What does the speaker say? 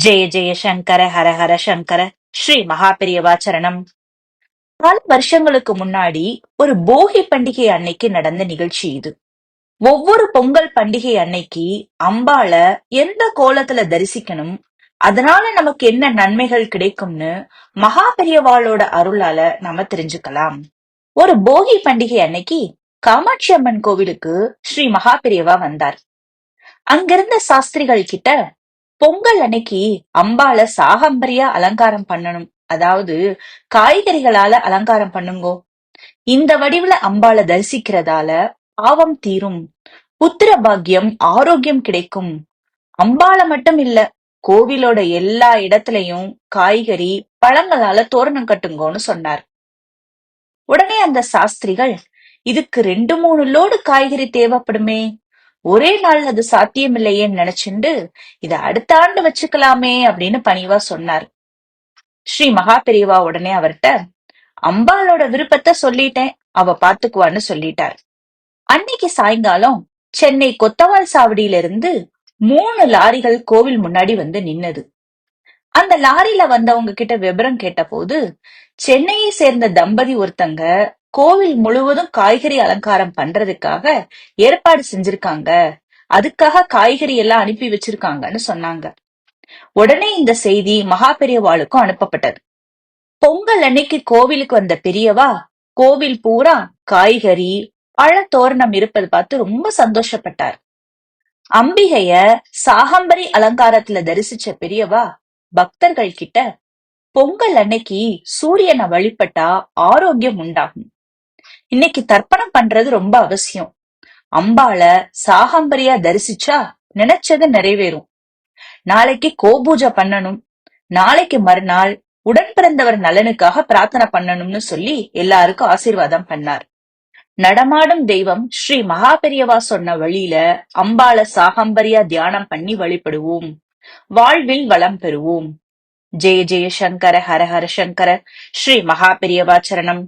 ஜெய ஜெய சங்கர ஹர ஹர சங்கர ஸ்ரீ மகாபெரியவா சரணம். பல வருஷங்களுக்கு முன்னாடி ஒரு போகி பண்டிகை அன்னைக்கு நடந்த நிகழ்ச்சி இது. ஒவ்வொரு பொங்கல் பண்டிகை அன்னைக்கு அம்பாள எந்த கோலத்துல தரிசிக்கணும், அதனால நமக்கு என்ன நன்மைகள் கிடைக்கும்னு மகாபெரியவாளோட அருளால நாம தெரிஞ்சுக்கலாம். ஒரு போகி பண்டிகை அன்னைக்கு காமாட்சி அம்மன் கோவிலுக்கு ஸ்ரீ மகாபெரியவா வந்தார். அங்கிருந்த சாஸ்திரிகள் கிட்ட பொங்கல் அன்னைக்கு அம்பாள சாகம்பரியா அலங்காரம் பண்ணணும், அதாவது காய்கறிகளால அலங்காரம் பண்ணுங்கோ. இந்த வடிவுல அம்பாள தரிசிக்கிறதால பாவம் தீரும், புத்திர பாக்கியம் ஆரோக்கியம் கிடைக்கும். அம்பாள மட்டும் இல்ல, கோவிலோட எல்லா இடத்துலயும் காய்கறி பழங்களால தோரணம் கட்டுங்கோன்னு சொன்னார். உடனே அந்த சாஸ்திரிகள், இதுக்கு 2-3 லோடு காய்கறி தேவைப்படுமே, ஒரே நாள் அது சாத்தியமில்லையேன்னு நினைச்சுண்டு இத அடுத்த ஆண்டு வச்சுக்கலாமே அப்படின்னு பணிவா சொன்னார். ஸ்ரீ மகாபெரியவா உடனே அவர்கிட்ட, அம்பாளோட விருப்பத்தை சொல்லிட்டேன், அவ பாத்துக்குவான்னு சொல்லிட்டார். அன்னைக்கு சாயங்காலம் சென்னை கொத்தவால் சாவடியில இருந்து 3 லாரிகள் கோவில் முன்னாடி வந்து நின்னது. அந்த லாரியில வந்தவங்க கிட்ட விபரம் கேட்ட போது, சென்னையை சேர்ந்த தம்பதி ஒருத்தங்க கோவில் முழுவதும் காய்கறி அலங்காரம் பண்றதுக்காக ஏற்பாடு செஞ்சிருக்காங்க, அதுக்காக காய்கறி எல்லாம் அனுப்பி வச்சிருக்காங்கன்னு சொன்னாங்க. உடனே இந்த செய்தி மகாபெரியவாளுக்கும் அனுப்பப்பட்டது. பொங்கல் அன்னைக்கு கோவிலுக்கு வந்த பெரியவா கோவில் பூரா காய்கறி பழ தோரணம் இருப்பது பார்த்து ரொம்ப சந்தோஷப்பட்டார். அம்பிகைய சாகம்பரி அலங்காரத்துல தரிசிச்ச பெரியவா பக்தர்கள் கிட்ட, பொங்கல் அன்னைக்கு சூரியனை வழிபட்டா ஆரோக்கியம் உண்டாகும், இன்னைக்கு தர்ப்பணம் பண்றது ரொம்ப அவசியம், அம்பாள சாகம்பரியா தரிசிச்சா நினைச்சது நிறைவேறும், நாளைக்கு கோபூஜை பண்ணணும், நாளைக்கு மறுநாள் உடன் பிறந்தவர் நலனுக்காக பிரார்த்தனை பண்ணணும்னு சொல்லி எல்லாருக்கும் ஆசீர்வாதம் பண்ணார். நடமாடும் தெய்வம் ஸ்ரீ மகாபெரியவா சொன்ன வழியில அம்பாள சாகம்பரியா தியானம் பண்ணி வழிபடுவோம், வாழ்வில் வளம் பெறுவோம். ஜெய ஜெய சங்கர ஹர ஹர சங்கர ஸ்ரீ மகாபெரியவா சரணம்.